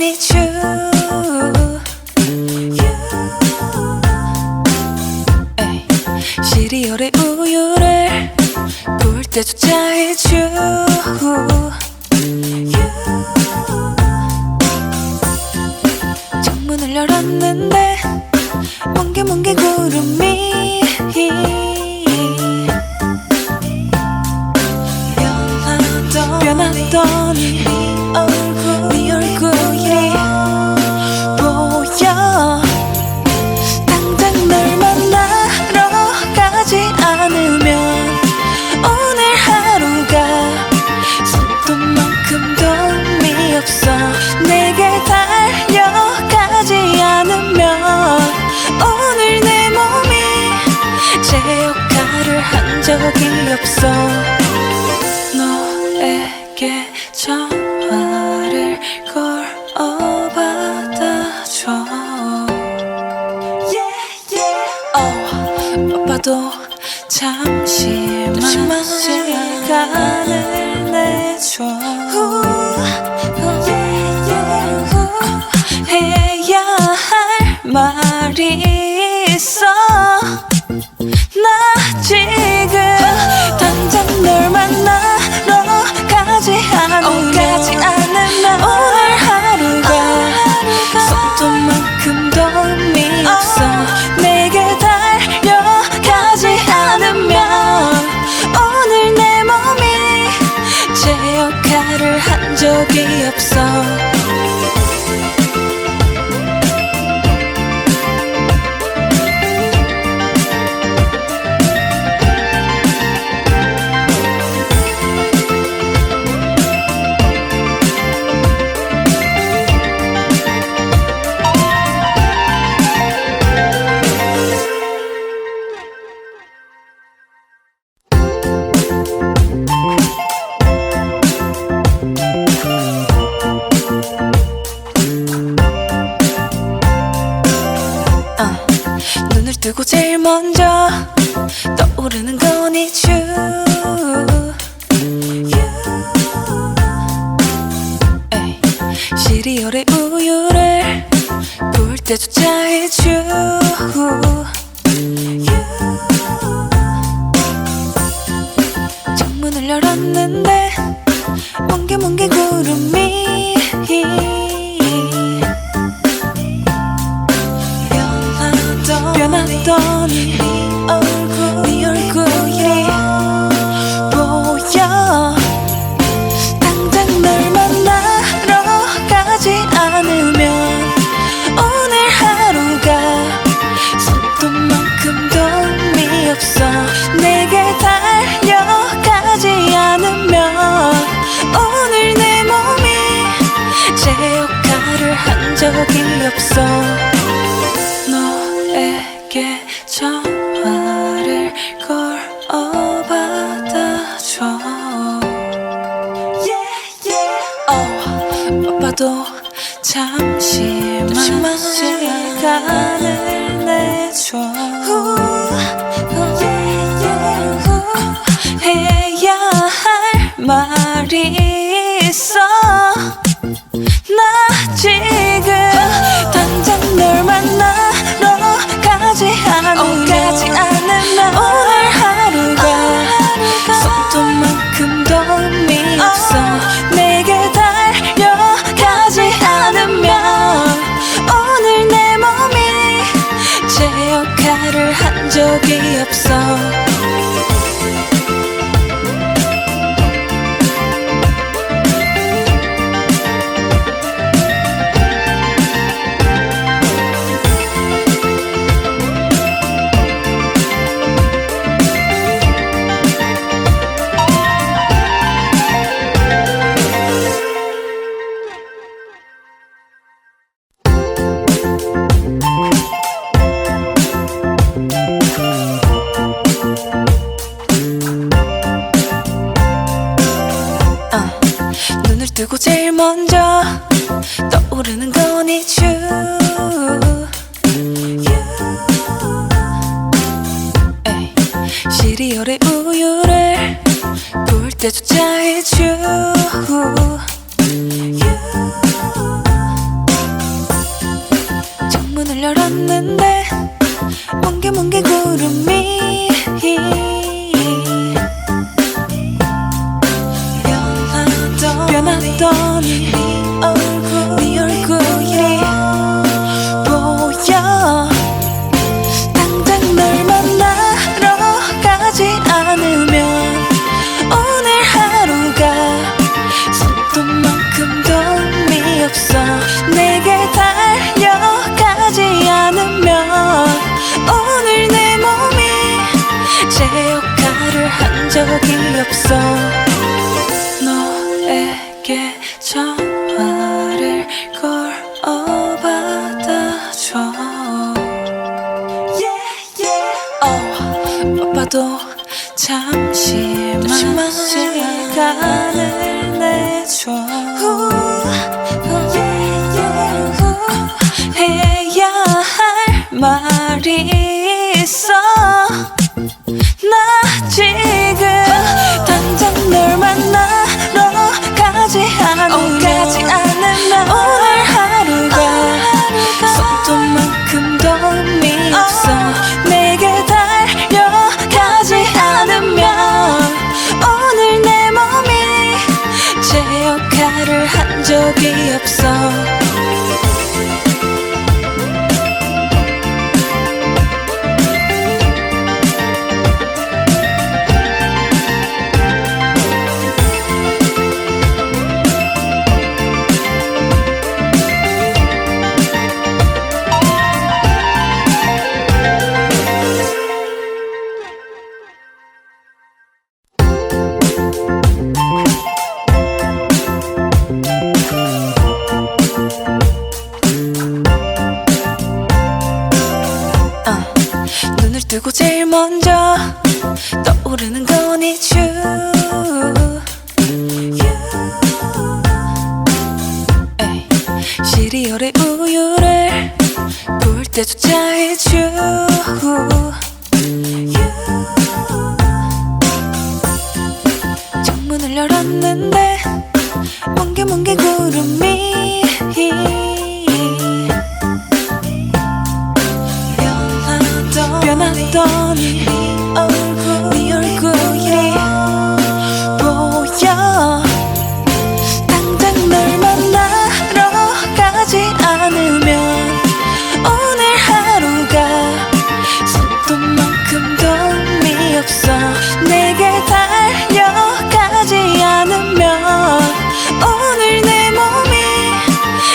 need you. 에이, 시리얼에 우유를 부을 때조차 it's you. 창문을 열었는데 뭉게뭉게 구름이 변하더니 네 얼굴이 보여. 당장 널 만나러 가지 않으면 오늘 하루가 손톱만큼도 의미 없어. 내게 달려가지 않으면 오늘 내 몸이 제 역할을 한 적이 없어. 너에게 전화를 걸어 받아줘. 바빠도 잠시만 시간을 내줘. 해야 할 말이 있어. 나 지금 당장 널 만나러 가지 않으면 오늘 하루가 손톱만큼도 의미 없어. 내게 달려가지 않으면 오늘 내 몸이 제 역할을 한 적이 없어. 눈을 뜨고 제일 먼저 떠오르는 건 it's you. 에이, 시리얼에 우유를 부을 때조차 it's you. 창문을 열었는데 뭉게뭉게 구름이 변하더니 네 얼굴이 보여. 당장 널 만나러 가지 않으면 오늘 하루가 손톱만큼도 의미 없어. 내게 달려가지 않으면 오늘 내 몸이 제 역할을 한 적이 없어. 너에게 전화를 걸어 받아줘. 바빠도 잠시만 시간을 내줘. 해야 할 말이 있어. 나 지금 당장 널 만나러 가지 않으면 오늘 하루가 손톱만큼도 의미 없어. 내게 달려가지 않으면 오늘 내 몸이 제 역할을 한 적이 없어. 눈을 뜨고 제일 먼저 떠오르는 건 it's you. 에이, 시리얼에 우유를 부을 때조차 it's you. 열었는데 뭉게뭉게 구름이 변하더니 네 얼굴이 보여. 당장 널 만나러 가지 않으면 오늘 하루가 손톱만큼도 의미 없어. 내게 달려가지 않으면 오늘 내 몸이 제 역할을 한 적이 없어. 너에게 전화를 걸어 받아줘. 바빠도 잠시만 시간을 내줘. 해야 할 말이 있어. 나 지금 당장 널 만나러 가지 않으면 오늘 하루가 손톱만큼도 의미 없어. 내게 달려가지 않으면 오늘 내 몸이 제 역할을 한 적이 없어. 눈을 뜨고 제일 먼저 떠오르는 건 it's you. 시리얼에 우유를 부을 때조차 it's you. 창문을 열었는데 뭉게뭉게 구름이 변하더니 네 얼굴이 보여. 당장 널 만나러 가지 않으면 오늘 하루가 손톱만큼도 의미 없어. 내게 달려가지 않으면 오늘 내 몸이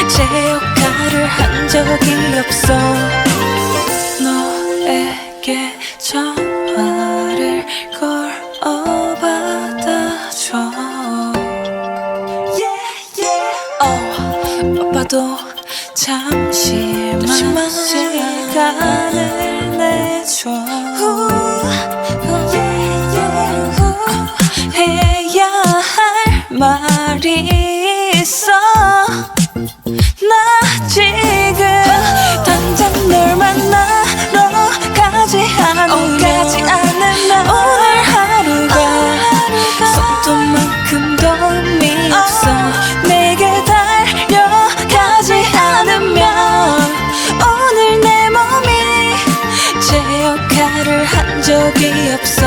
제 역할을 한 적이 없어. 너에게 전화를 걸어 받아줘. 바빠도 잠시만 시간을 내줘. 해야 할 말이 있어. 나 지금 당장 널 만나러 가지 않으면 오늘 하루가 손톱만큼도 의미 없어. 내게 달려가지 않으면 오늘 내 몸이 제 역할을 한 적이 없어.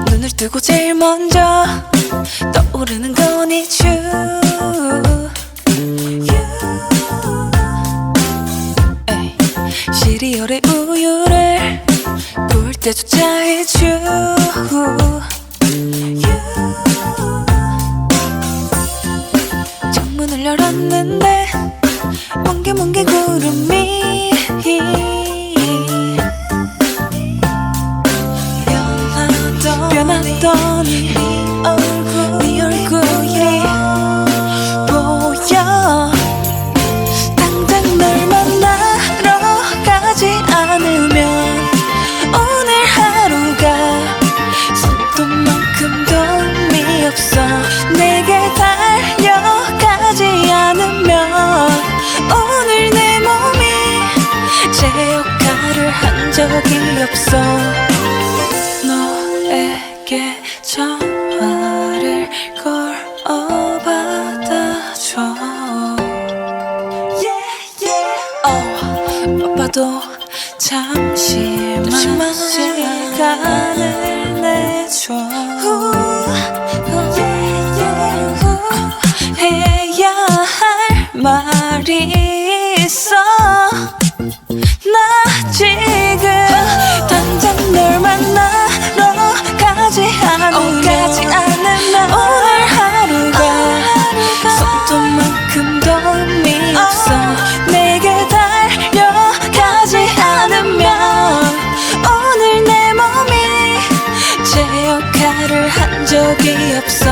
눈을 뜨고 제일 먼저 떠오르는 건 it's you. 시리얼에 우유를 부을 때조차 it's you. 창문을 열었는데 뭉게뭉게 구름이 변하더니 네 얼굴이 보여. 말이 있어. 나 지금 당장 널 만나러 가지 않으면 오늘 하루가 손톱만큼도 의미 없어. 내게 달려가지 않으면 오늘 내 몸이 제 역할을 한 적이 없어.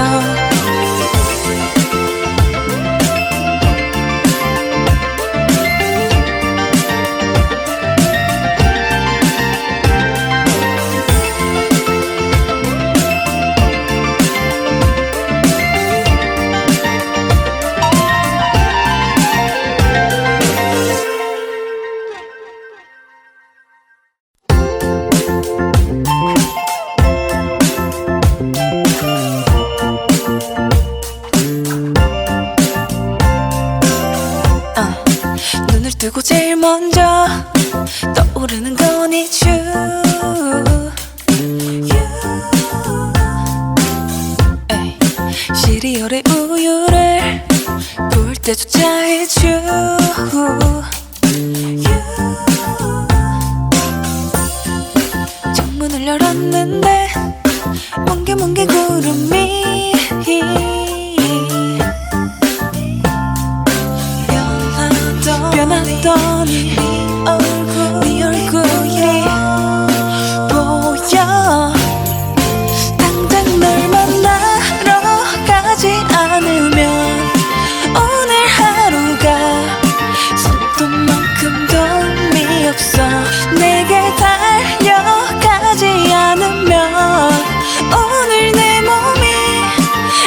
눈을 뜨고 제일 먼저 떠오르는 건 it's you. 에이, 시리얼에 우유를 부을 때조차 it's you. 창문을 열었는데 뭉게뭉게 구름이 변하더니 네 얼굴이 보여. 당장 널 만나러 가지 않으면 오늘 하루가 손톱만큼도 의미 없어. 내게 달려가지 않으면 오늘 내 몸이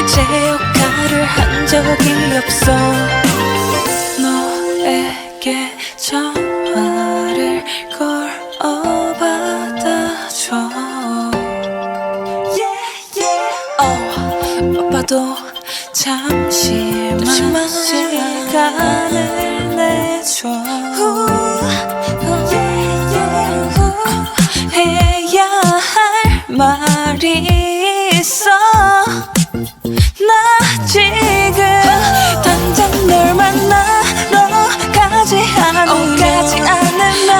제 역할을 한 적이 없어. 너에게 전화를 걸어 받아줘. 바빠도 잠시만 시간을 내줘. 해야 할 말이 있어. 나 지금 당장 널 만나러 가지 않으면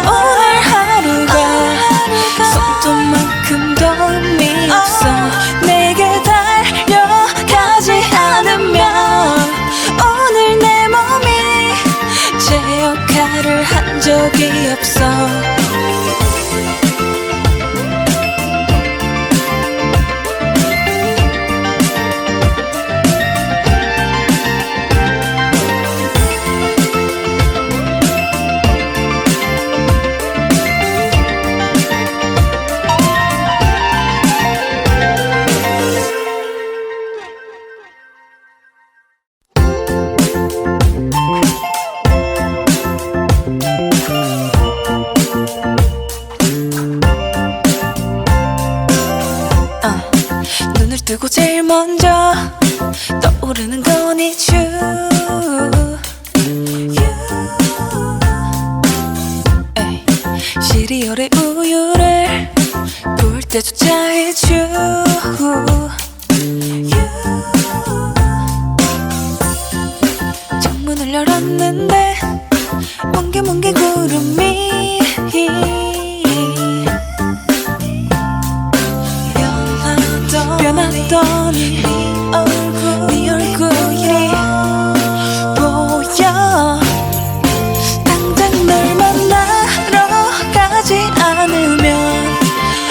오늘 하루가 손톱만큼도 의미 없어. 내게 달려가지 않으면 오늘 내 몸이 제 역할을 한 적이 없어. 눈을 뜨고 제일 먼저 떠오르는 건 it's you. 에이, 시리얼에 우유를 부을 때조차 it's you. 창문을 열었는데 뭉게뭉게 구름이 변하더니 네 얼굴이 보여. 당장 널 만나러 가지 않으면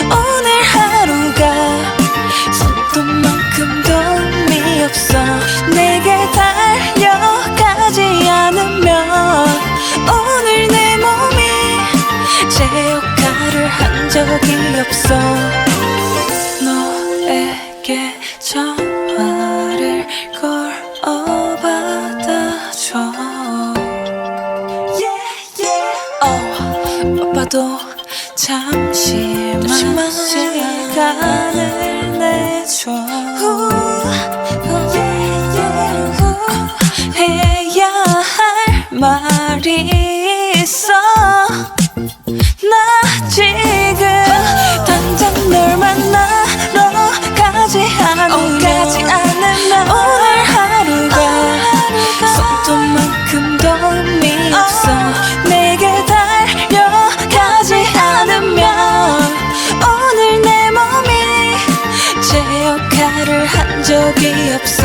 오늘 하루가 손톱만큼도 의미 없어. 내게 달려가지 않으면 오늘 내 몸이 제 역할을 한 적이 없어. 너에게 전화를 걸어 받아줘. 바빠도 잠시만 시간을 내줘. 해야 할 말이 있어. 나 지금 당장 널 만나러 가지 않으면 오늘 하루가 손톱만큼 적이 없어.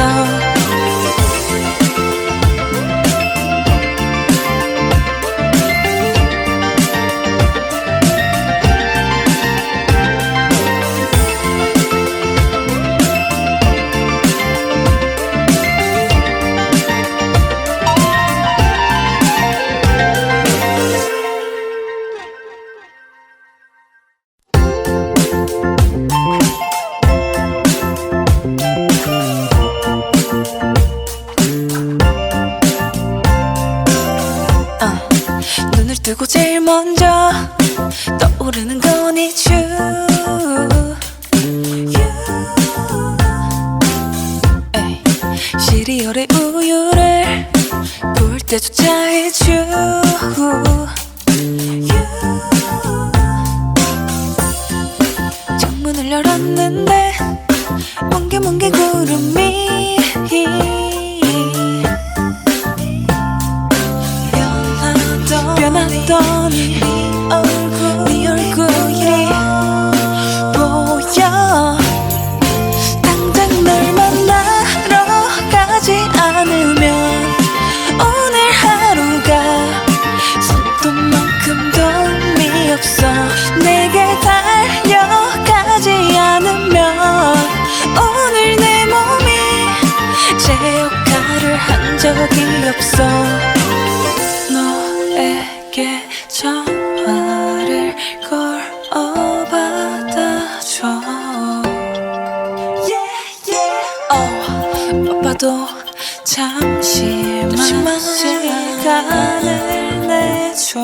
눈을 뜨고 제일 먼저 떠오르는 건 it's you. 에이, 시리얼에 우유를 부을 때조차 it's you. 창문을 열었는데 뭉게뭉게 구름이 변하더니 네 얼굴이 보여. 당장 널 만나러 가지 않으면 오늘 하루가 손톱만큼도 의미 없어. 내게 달려가지 않으면 오늘 내 몸이 제 역할을 한 적이 없어. 너에게 전화를 걸어 받아줘. 바빠도 잠시만 시간을 내줘.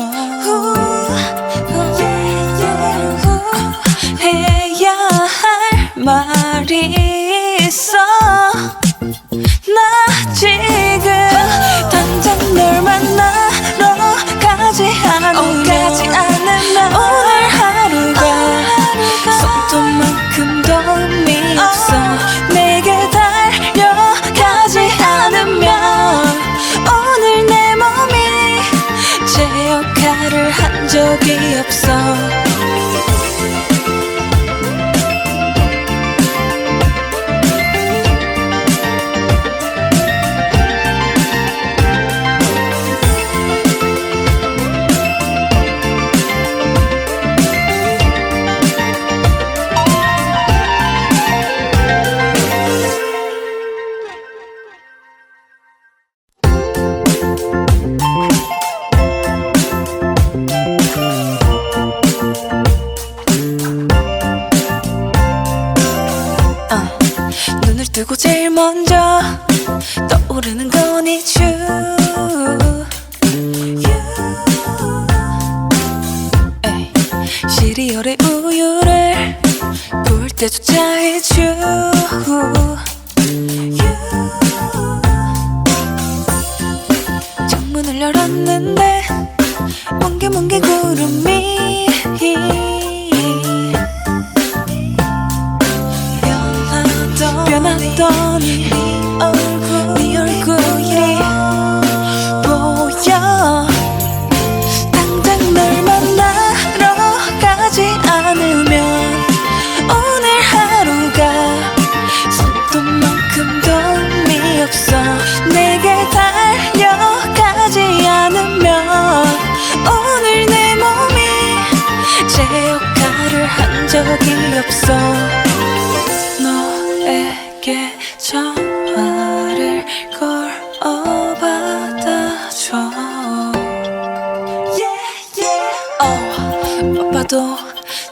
해야 할 말이 있어. 나 지금 당장 널 만나러 가지 않으면 오늘 하루가 손톱만큼도 의미 없어. 내게 달려가지 않으면 오늘 내 몸이 제 역할을 한 적이 없어. 눈을 뜨고 제일 먼저 떠오르는 건 it's you. 에이, 시리얼에 우유를 부을 때조차 it's you. 창문을 열었는데 뭉게뭉게 구름이 변하더니 네 얼굴이 보여. 당장 널 만나러 가지 않으면 오늘 하루가 손톱만큼도 의미 없어. 내게 달려가지 않으면 오늘 내 몸이 제 역할을 한 적이 없어. 너에게 전화를 걸어 받아줘. 바빠도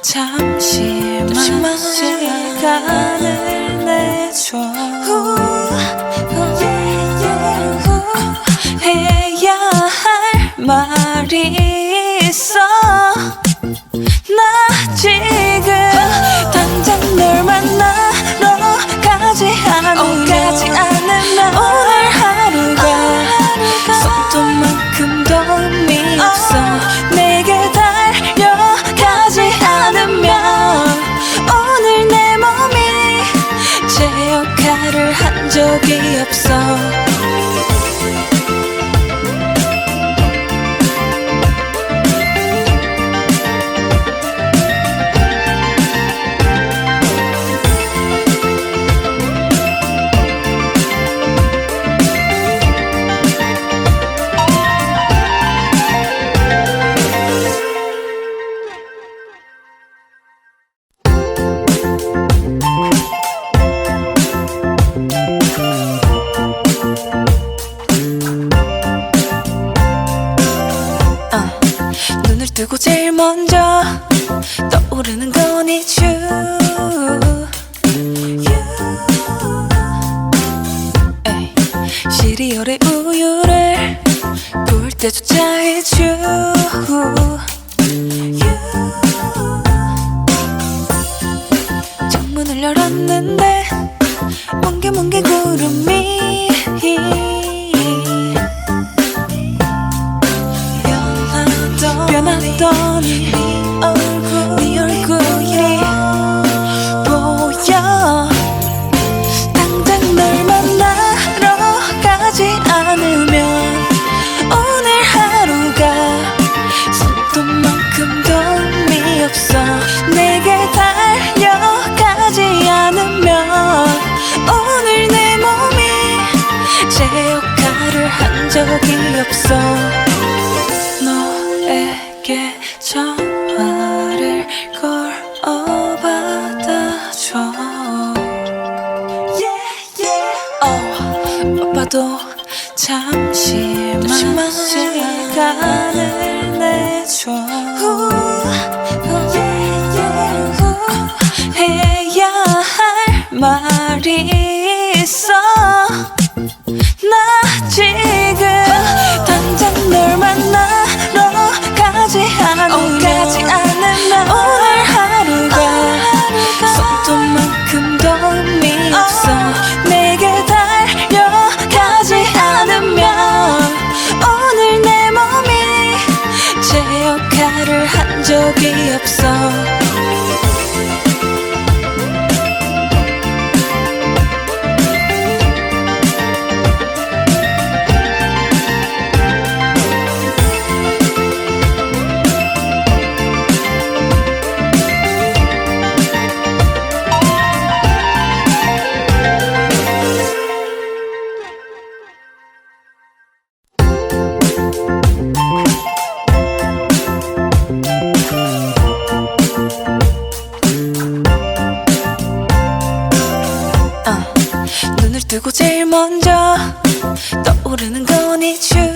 잠시만 시간을 내줘. 해야 할 말이 있어. 나 지금 당장 널 만나러 가지 않으면 오늘 하루가 손톱만큼도 의미 없어. 내게 달려가지 않으면 오늘 내 몸이 제 역할을 한 적이 없어. 먼저 떠오르는 건 it's you. 에이, 시리얼에 우유를 부을 때조차 it's you. 창문을 열었는데 뭉게뭉게 구름이 변하더니 네 얼굴이 보여. 당장 널 만나러 가지 않으면 오늘 하루가 손톱만큼도 의미 없어. 내게 달려가지 않으면 오늘 내 몸이 제 역할을 한 적이 없어. 너에게 전화를 걸어 받아줘. 바빠도 잠시만 시간을 내줘. 해야 할 말이 있어. 나 지금 당장 널 만나러 가지 않으면 오늘 하루가 손톱만큼도 의미 없어. 내게 달려가지 않으면 오늘 내 몸이 제 역할을 한 적이 없어. 눈을 뜨고 제일 먼저 떠오르는 건 it's you.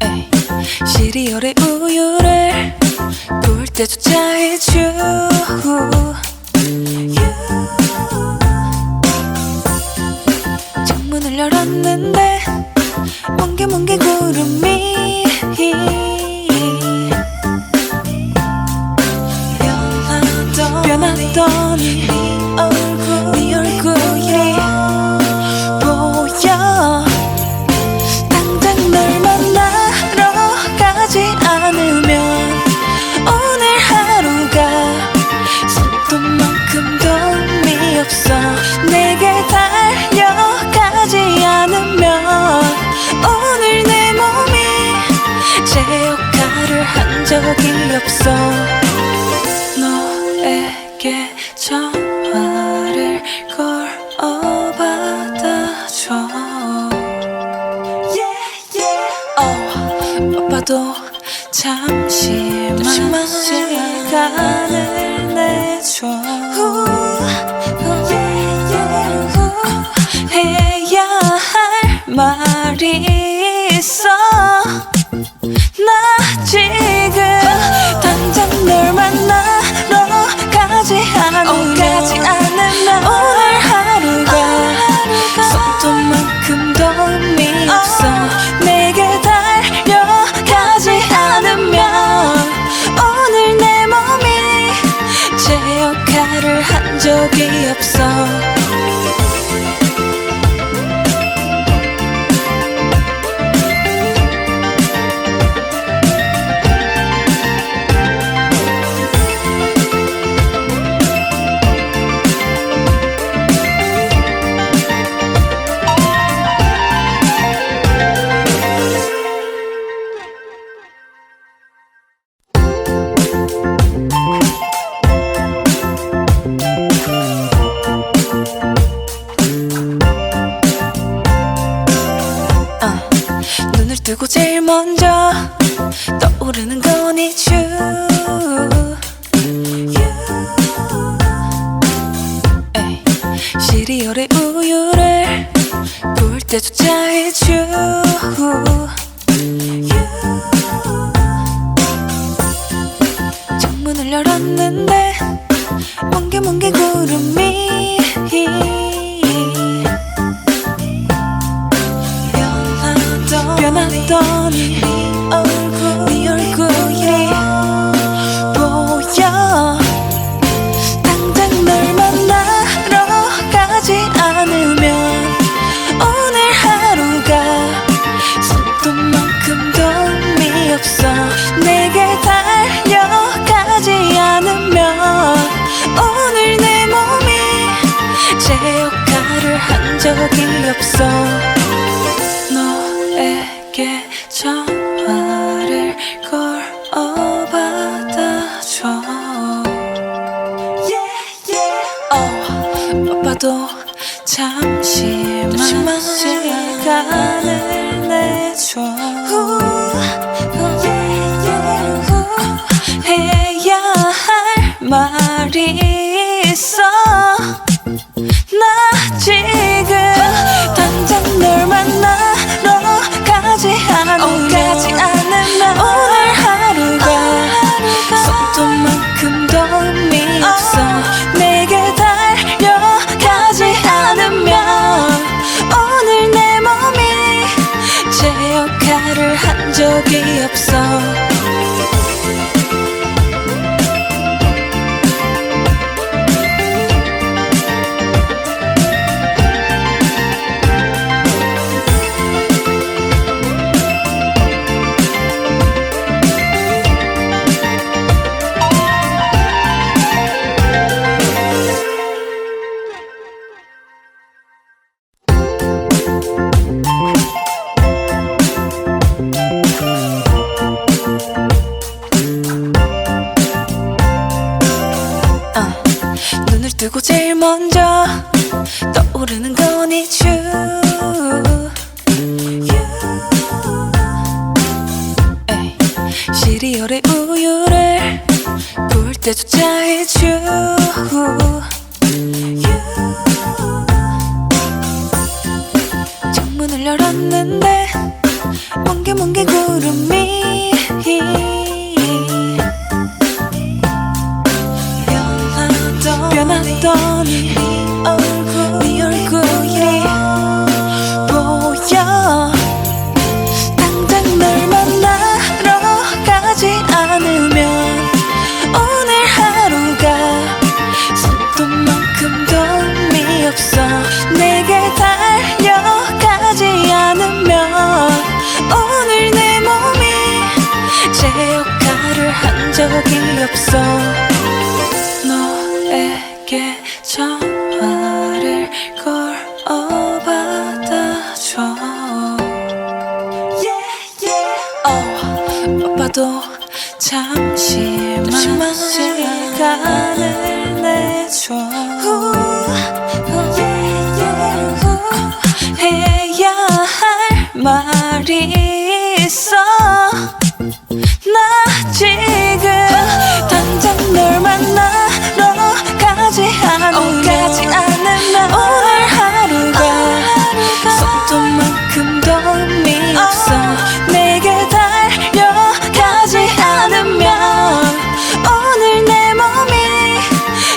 에이, 시리얼에 우유를 부을 때조차 it's you. 창문을 열었는데 뭉게뭉게 구름이 변하더니 네 얼굴이 보여. 당장 널 만나러 가지 않으면 오늘 하루가 손톱만큼도 의미 없어. 내게 달려가지 않으면 오늘 내 몸이 제 역할을 한 적이 없어. 너에게 전화를 걸어 받아줘. 바빠도 잠시만 시간을 내줘. 해야 할 말이 있어. 나 지금 당장 널 만나러 가지 않으면 오늘 하루가 손톱만큼도 의미 없어. 내게 달려가지 않으면 오늘 내 몸이 제 역할을 한 적이 없어. 눈을 뜨고 제일 먼저 떠오르는 건 it's you. 에이, 시리얼에 우유를 부을 때조차 it's you. 열었는데 뭉게뭉게 구름이 변하더니 네 얼굴이 보여. 당장 널 만나러 가지 않으면 오늘 하루가 손톱만큼도 의미 없어. 내게 달려가지 않으면 오늘 내 몸이 제 역할을 한 적이 없어. 너에게 전화를 걸어 받아줘. 바빠도 잠시만 시간을 내줘. 해야 할 말이 있어. 나 지금 당장 널 만나러 가지 않으면 오늘 하루가 손톱만큼도 의미 없어. 내게 달려가지 않으면 오늘 내 몸이 제 역할을 한 적이 없어. 눈을 뜨고 제일 먼저 떠오르는 건 it's you. 시리얼의 우유를 부을 때조차 it's you. 창문을 열었는데 뭉게뭉게 구름이 변하더니 네 얼굴이 보여. 당장 널 만나러 가지 않으면 오늘 하루가 손톱만큼도 의미 없어. 내게 달려가지 않으면 오늘 내 몸이 제 역할을 한 적이 없어. 너에게 전화를 걸어 받아줘. 바빠도 잠시만 시간을 내줘. 해야 할 말이 있어. 나 지금 당장 널 만나러 가지 않으면 오늘 하루가 손톱만큼도 의미 없어. 내게 달려가지 않으면 오늘 내 몸이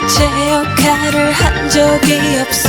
제 역할을 한 적이 없어.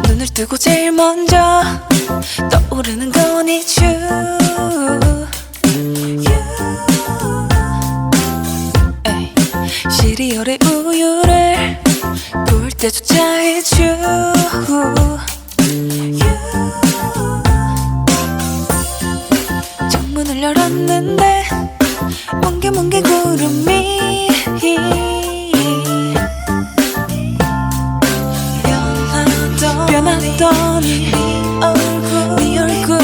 눈을 뜨고 제일 먼저 떠오르는 건 it's you. 시리얼의 우유를 부을 때조차 it's you. 창문을 열었는데 뭉게뭉게 구름이 변하더니 네 얼굴이 보여.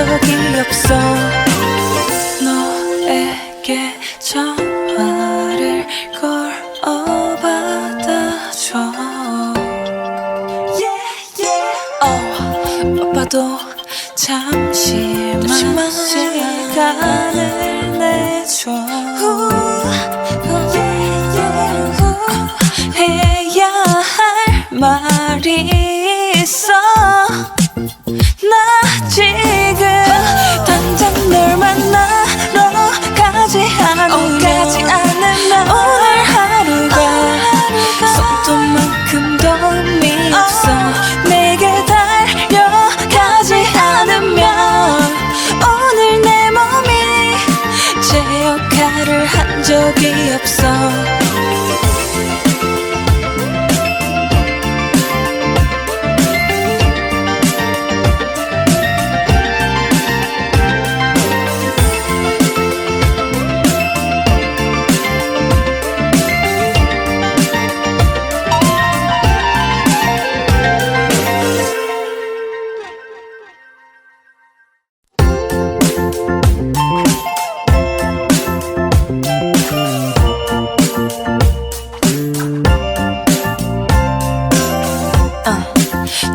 적이 없어. 너에게 전화를 걸어 받아줘. 바빠도 잠시만 시간을 내줘. 해야 할 말이 있어. 나 지금 당장 널 만나러 가지 않으면 오늘 하루가 손톱만큼도 의미 없어. 내게 달려가지 않으면 오늘 내 몸이 제 역할을 한 적이 없어.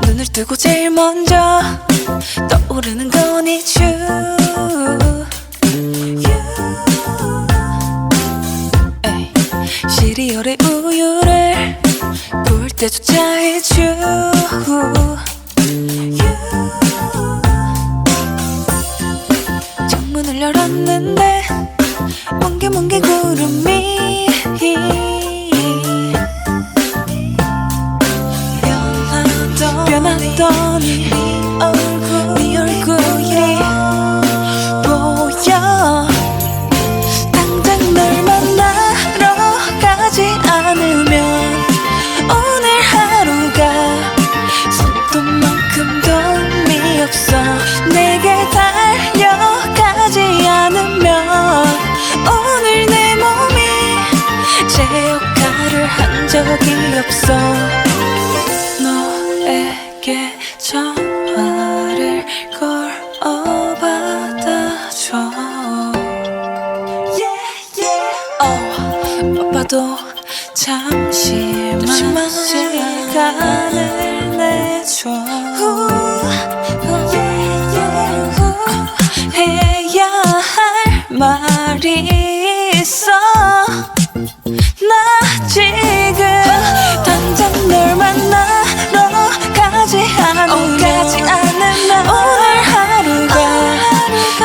눈을 뜨고 제일 먼저 떠오르는 건 it's you. 시리얼에 우유를 부을 때조차 it's you. 창문을 열었는데 뭉게뭉게 구름이 변하더니 네 얼굴이 보여. 당장 널 만나러 가지 않으면 오늘 하루가 손톱만큼도 의미 없어. 내게 달려가지 않으면 오늘 내 몸이 제 역할을 한 적이 없어. 너에게 전화를 걸어 받아줘. 바빠도 잠시만 시간을 내줘. 해야 할 말이 있어. 나 지금 당장 널 만나러 가지 않으면 오늘 하루가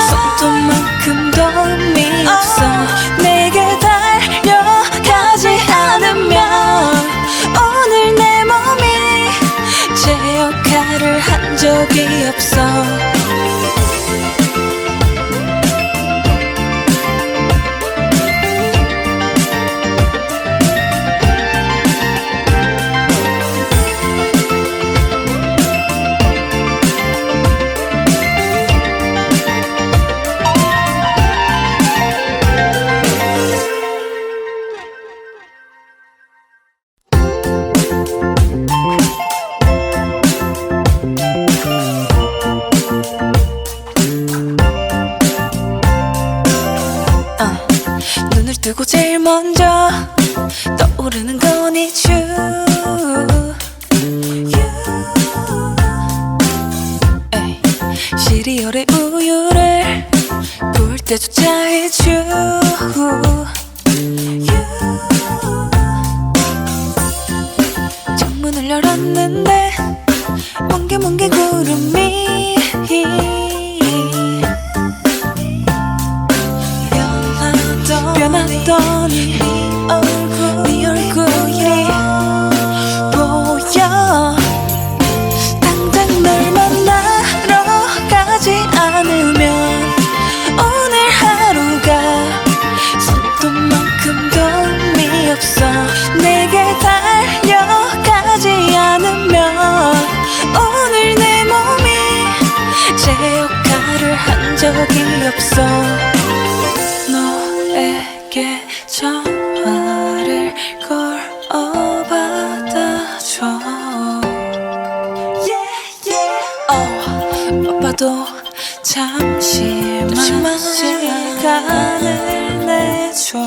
손톱만큼도 의미 없어. 내게 달려가지 않으면 오늘 내 몸이 제 역할을 한 적이 없어. 눈을 뜨고 제일 먼저 떠오르는 건 it's you. 시리얼에 우유를 부을 때조차 it's you. 창문을 열었는데 뭉게뭉게 구름이 변하더니 네 얼굴이 보여. 당장 널 만나러 가지 않으면 오늘 하루가 손톱만큼도 의미 없어. 내게 달려가지 않으면 오늘 내 몸이 제 역할을 한 적이 없어. 너에게 전화를 걸어 받아줘. 바빠도 잠시만 시간을 내줘.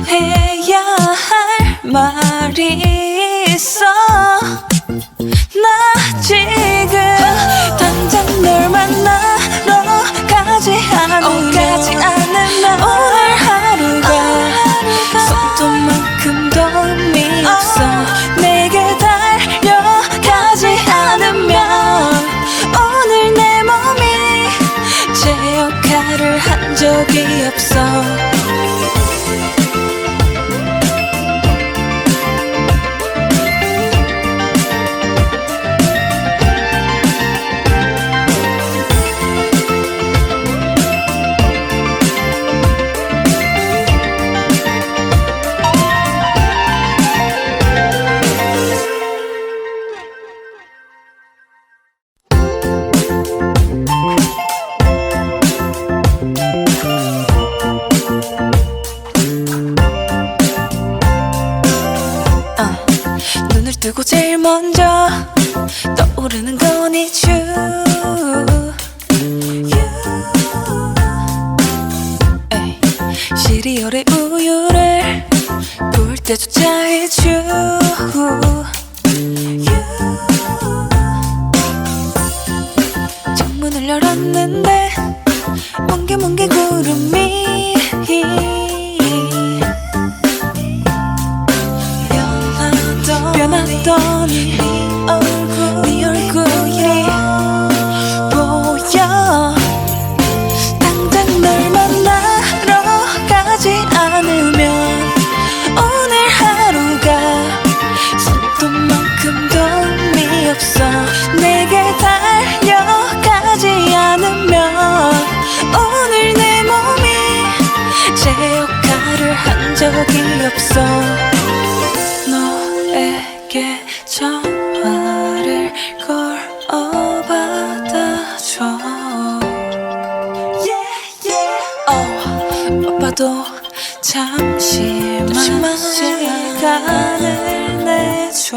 해야 할 말이 있어. 나 지금 당장 널 만나러 가지 않으면 오늘 하루가 손톱만큼도 의미 없어. 내게 달려가지 않으면 오늘 내 몸이 제 역할을 한 적이 없어. 눈을 뜨고 제일 먼저 떠오르는 건 it's you. 에이, 시리얼에 우유를 부을 때조차 it's you. 창문을 열었는데 뭉게뭉게 구름이 변하더니 네 얼굴이 보여. 당장 널 만나러 가지 않으면 오늘 하루가 손톱만큼도 의미 없어. 내게 달려가지 않으면 오늘 내 몸이 제 역할을 한 적이 없어. 너에게 전화를 걸어 받아줘. 바빠도 잠시만 시간을 내줘.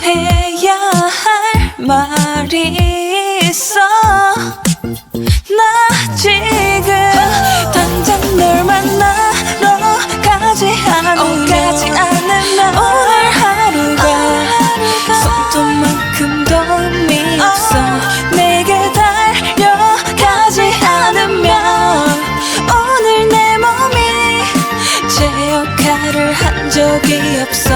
해야 할 말이 있어. 나 지금 당장 널 만나러 가지 않으면 오늘 하루가 손톱만큼도 의미 없어. 내게 달려가지 않으면 오늘 내 몸이 제 역할을 한 적이 없어.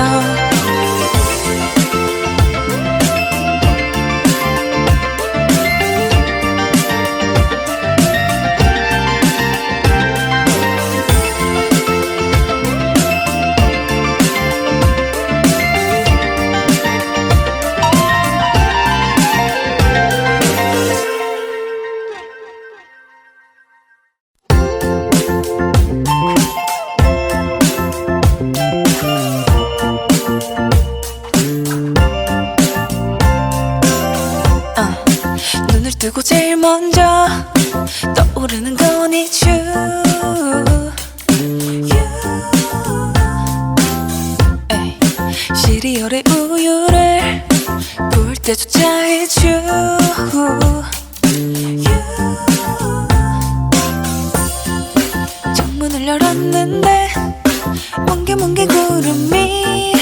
눈을 뜨고 제일 먼저 떠오르는 건 it's you. 에이, 시리얼에 우유를 부을 때조차 it's you. 창문을 열었는데 뭉게뭉게 구름이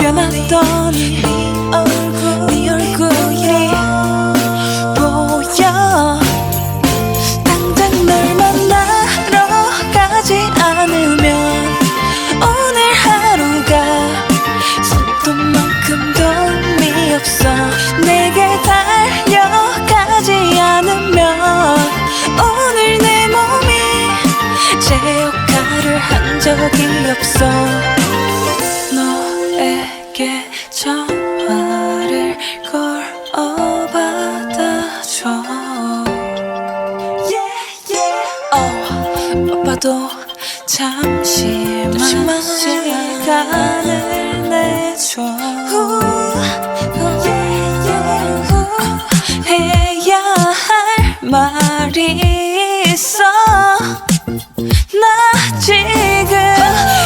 변하더니 네 얼굴이 보여. 당장 널 만나러 가지 않으면 오늘 하루가 손톱만큼도 의미 없어. 내게 달려가지 않으면 오늘 내 몸이 제 역할을 한 적이 없어. 너에게 전화를 걸어 받아줘. 바빠도 잠시만 시간을 내줘. 해야 할 말이 있어. 나 지금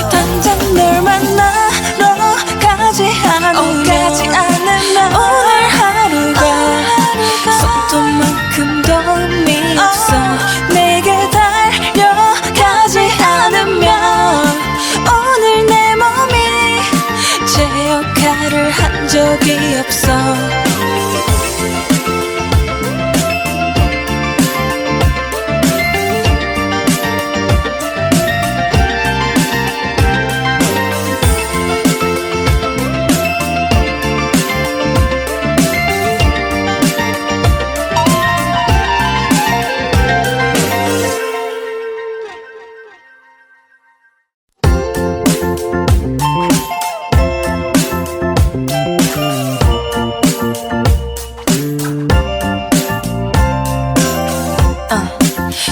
당장 널 만나러 가지 않으면 오늘 하루가 손톱만큼도 의미 없어. 내게 달려가지 않으면 오늘 내 몸이 제 역할을 한 적이 없어.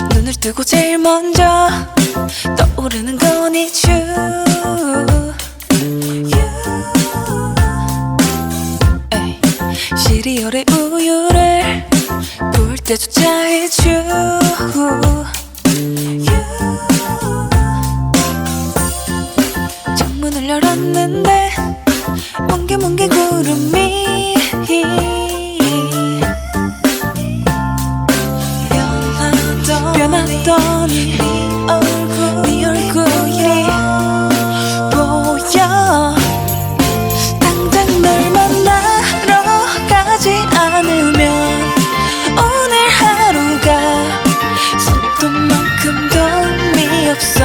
눈을 뜨고 제일 먼저 떠오르는 건 it's you. 에이, 시리얼에 우유를 부을 때조차 it's you. 창문을 열었는데 뭉게뭉게 구름이 변하더니 네 얼굴이 보여. 당장 널 만나러 가지 않으면 오늘 하루가 손톱만큼도 의미 없어.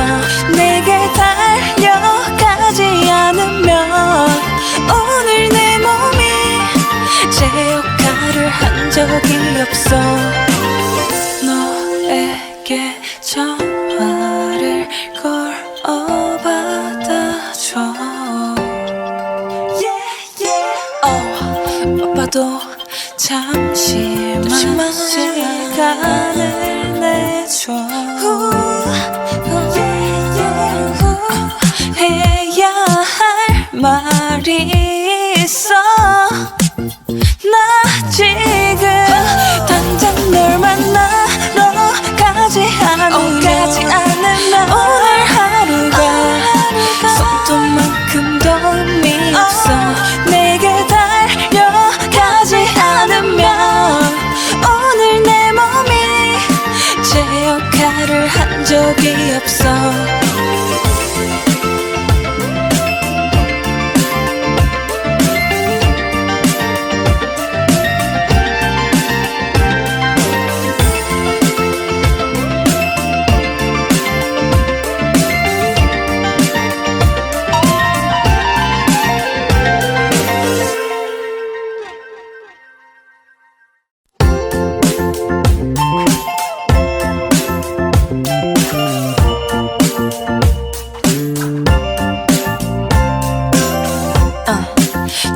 내게 달려가지 않으면 오늘 내 몸이 제 역할을 한 적이 없어. 너에게 전화를 걸어 받아줘. 바빠도 잠시만 시간을 내줘. 해야 할 말이 있어. 나 지금 당장 널 만나러 가지 않으면 오늘 하루가 손톱만큼도 의미 없어. 내게 달려가지 않으면 오늘 내 몸이 제 역할을 한 적이 없어.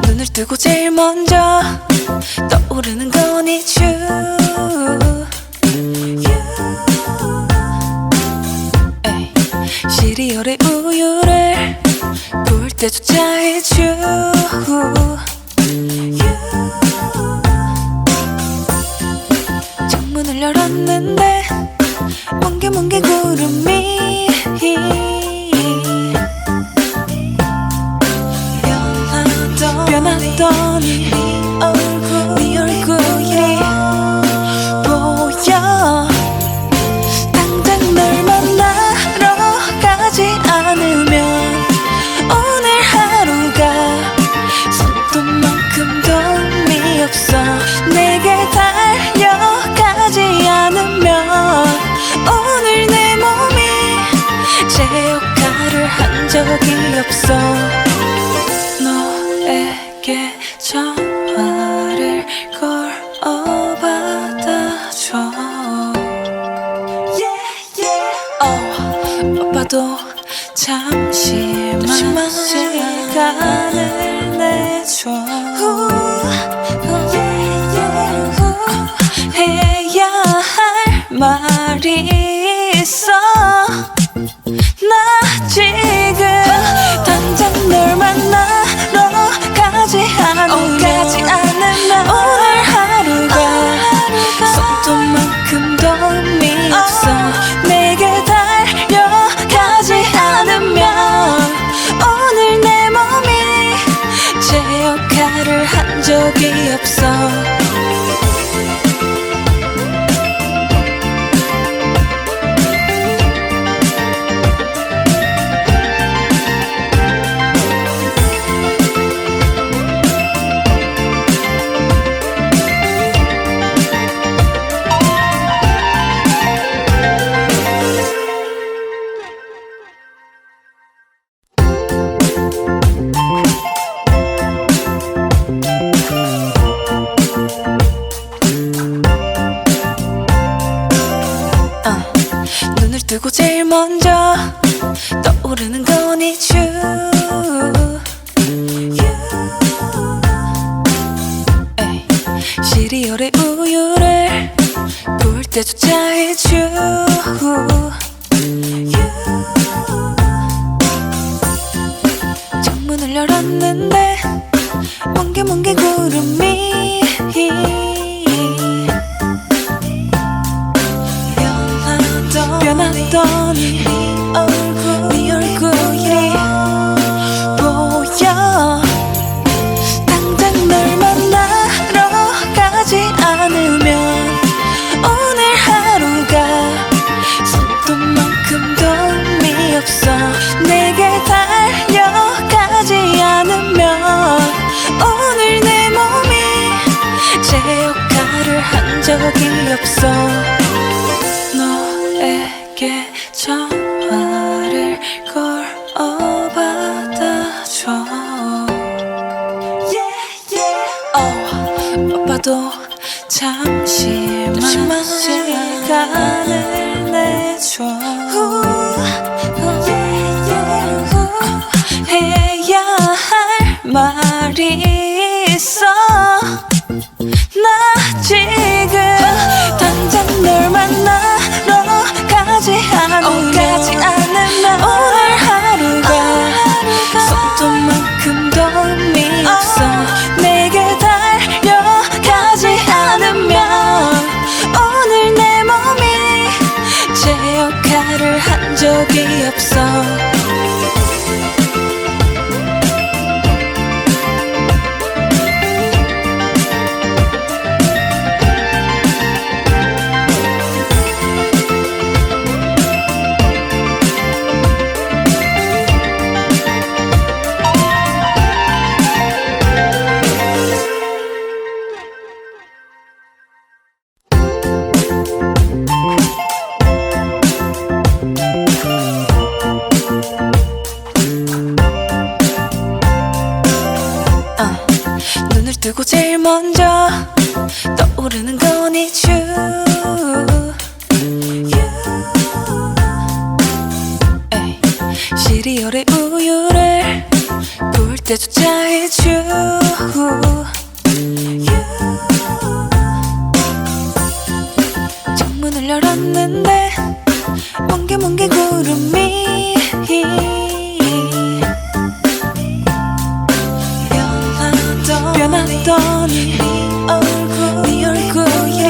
눈을 뜨고 제일 먼저 떠오르는 건 it's you. 에이, 시리얼에 우유를 부을 때조차 it's you. 창문을 열었는데 뭉게뭉게 구름이 변하더니 네 얼굴이 보여. 당장 널 만나러 가지 않으면 오늘 하루가 손톱만큼도 의미 없어. 내게 달려가지 않으면 오늘 내 몸이 제 역할을 한 적이 없어. 너에게 전화를 걸어 받아줘. 바빠도 잠시만 시간을 내줘. 해야 할 말이 있어. 나 지금 당장 널 만나러 가지 않으면 오늘 하루가 손톱만큼도 의미 없어. 내게 달려 눈을 뜨고 제일 먼저 떠오르는 건 it's you. 시리얼의 우유를 부을 때조차 it's you. 창문을 열었는데 뭉게뭉게 구름이 변하던 네 얼굴이 보여. 당장 널 만나러 가지 않으면 오늘 하루가 손톱만큼도 의미 없어. 내게 달려가지 않으면 오늘 내 몸이 제 역할을 한 적이 없어. 너에게 전화를 걸어 받아줘. 바빠도 잠시만 시간을 내줘. 해야 할 말이 있어. 나 지금 당장 널 만나러 가지 않으면 오늘 하루가 손톱만큼도 의미 없어. 내게 달려가지 않으면 오늘 내 몸이 제 역할을 한 적이 없어. 눈을 뜨고 제일 먼저 떠오르는 건 it's you. 시리얼의 우유를 부을 때조차 it's you. 창문을 열었는데 뭉게뭉게 구름이 변하던 네 얼굴이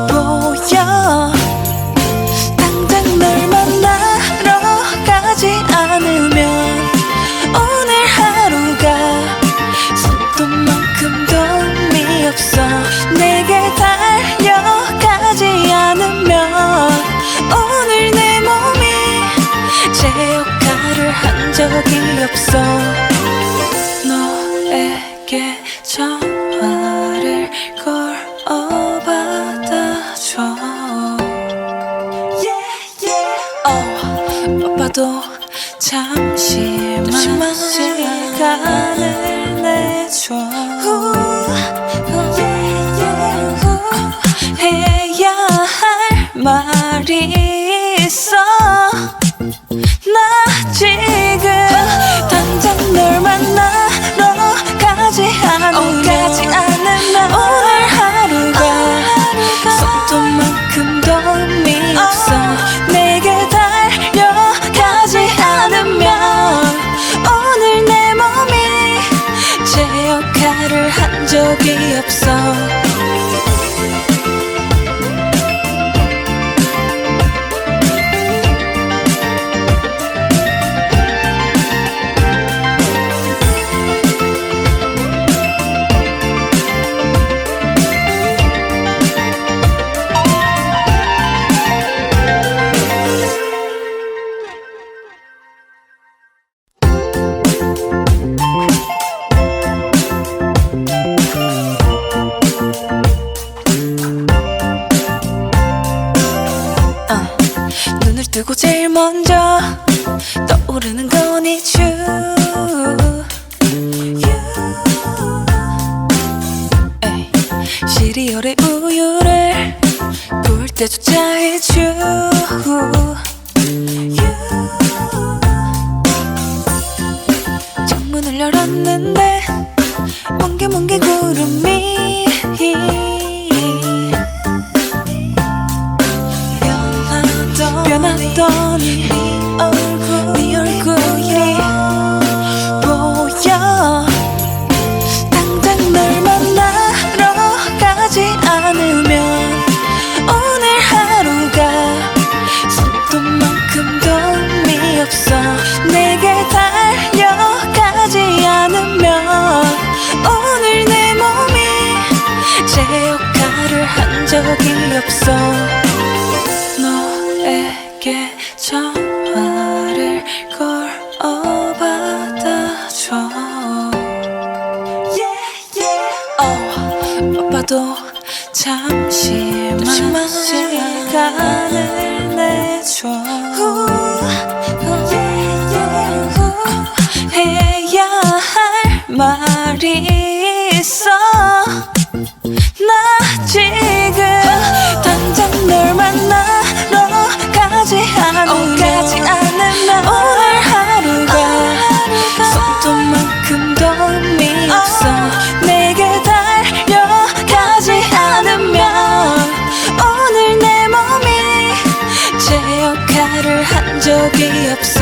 보여. 당장 널 만나러 가지 않으면 오늘 하루가 손톱만큼도 의미 없어. 내게 달려가지 않으면 오늘 내 몸이 제 역할을 한 적이 없어. 너에게 전화를 걸어 받아줘. 바빠도 잠시만 시간을 내줘. 해야 할 말이 있어. 나 지금 당장 널 만나러 가지 않으면 오늘 하루가 손톱만큼도 의미 없어. 내게 달려가지 않으면 오늘 내 몸이 제 역할을 한 적이 없어. 눈을 뜨고 제일 먼저 떠오르는 건 it's you. 시리얼의 우유를 부을 때조차 it's you. 창문을 열었는데 뭉게뭉게 구름이 변하더니 네 얼굴이 보여. 당장 널 만나러 가지 않으면 오늘 하루가 손톱만큼도 의미 없어. 내게 달려가지 않으면 오늘 내 몸이 제 역할을 한 적이 없어. 너에게 전화를 걸어 받아줘. 바빠도 잠시만 시간을 내줘. 해야 할 말이 있어. 나 지금 당장 널 만나러 가지 않으면 오늘 하루가 손톱만큼도 의미 없어. 내게 달려가지 않으면 오늘 내 몸이 제 역할을 한 적이 없어.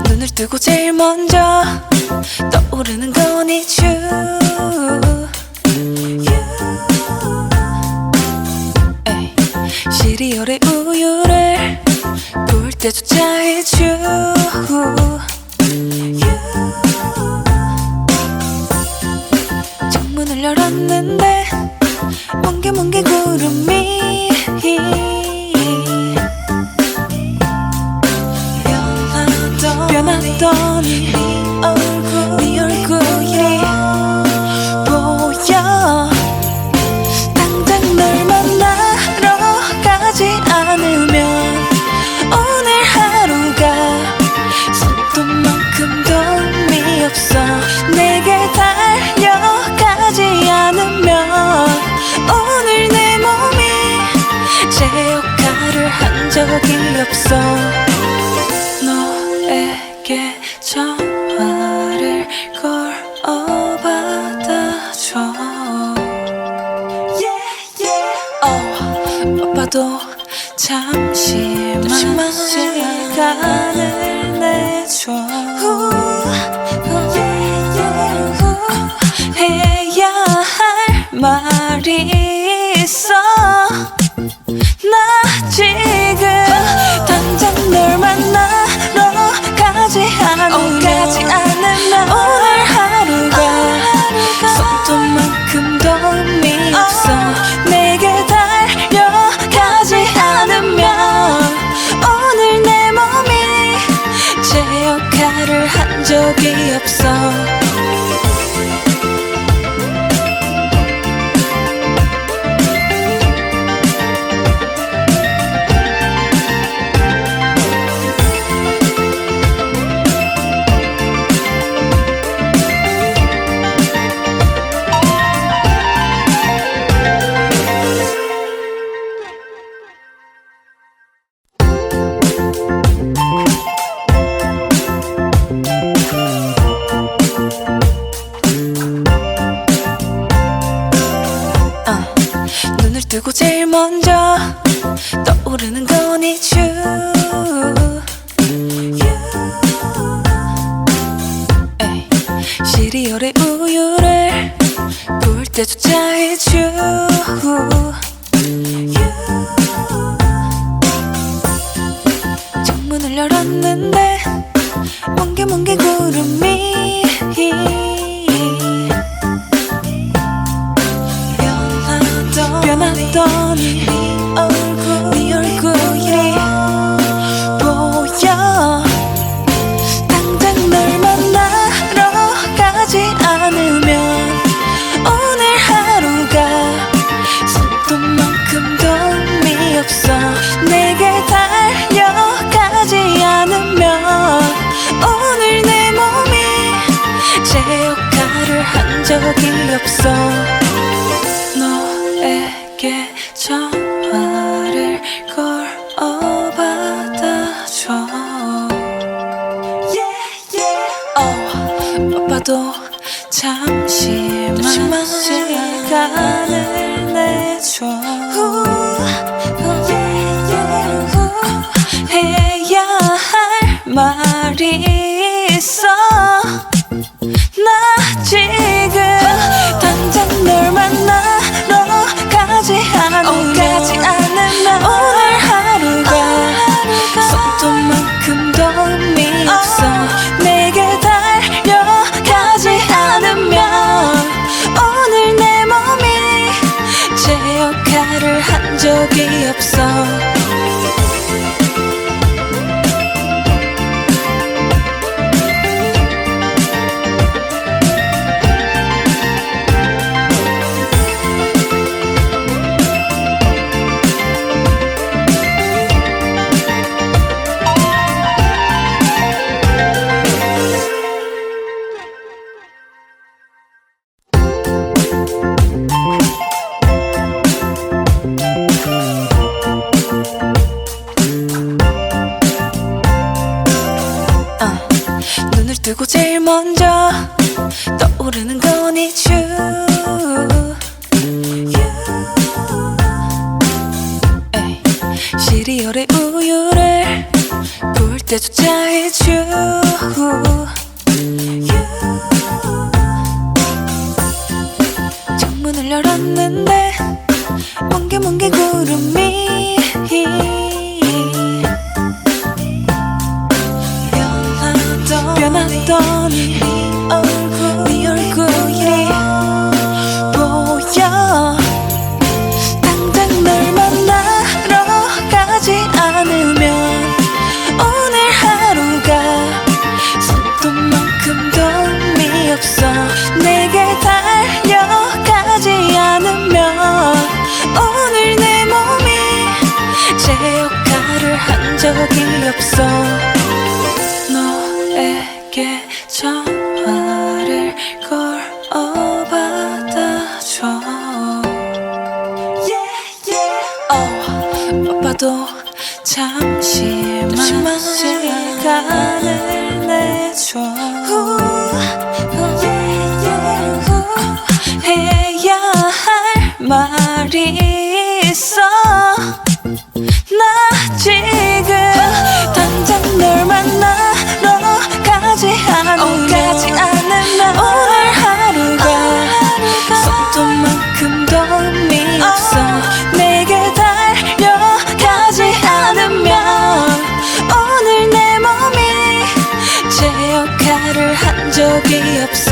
눈을 뜨고 제일 먼저 떠오르는 건 it's you. 시리얼의 우유를 부을 때조차 it's you. 창문을 열었는데 뭉게뭉게 구름이 변하더니 네 얼굴이 보여. 당장 널 만나러 가지 않으면 오늘 하루가 손톱만큼도 의미 없어. 내게 달려가지 않으면 오늘 내 몸이 제 역할을 한 적이 없어. 너에게 전화를 걸어 받아줘. 바빠도 잠시만 시간을 내줘. 해야 할 말이 있어. 나 지금 당장 널 만나러 가지 않으면 오늘 하루가 손톱만큼도 의미 없어. 내게 달려가지 않으면 오늘 내 몸이 제 역할을 한 적이 없어. 눈을 뜨고 제일 먼저 떠오르는 건 it's you. 시리얼의 우유를 부을 때조차 it's you. 창문을 열었는데 뭉게뭉게 구름이 변했더니 네 얼굴이 보여. 당장 널 만나러 가지 않으면 오늘 하루가 손톱만큼도 의미 없어. 내게 달려가지 않으면 오늘 내 몸이 제 역할을 한 적이 없어. 너에게 전화를 걸어 받아줘. 바빠도 잠시만 시간을 내줘. 해야 할 말이 있어. 나 지금 당장 널 만나러 가지 않으면 오늘 하루가 손톱만큼도 의미 없어. 내게 달려가지 않으면 오늘 내 몸이 제 역할을 한 적이 없어. 눈을 뜨고 제일 먼저 떠오르는 건 it's you. 시리얼에 우유를 부을 때조차 it's you. 창문을 열었는데 뭉게뭉게 구름이 변했더니 네 얼굴이 보여. 당장 널 만나러 가지 않으면 오늘 하루가 손톱만큼도 의미 없어. 내게 달려가지 않으면 오늘 내 몸이 제 역할을 한 적이 없어. 너에게 전화를 걸어 받아줘. 바빠도 잠시만 시간을 내줘. 해야 할 말이 있어. 나 지금 당장 널 만나러 가지 않으면 오늘 하루가 손톱만큼도 의미 없어. 내게 달려가지 않으면 오늘 내 몸이 제 역할을 한 적이 없어.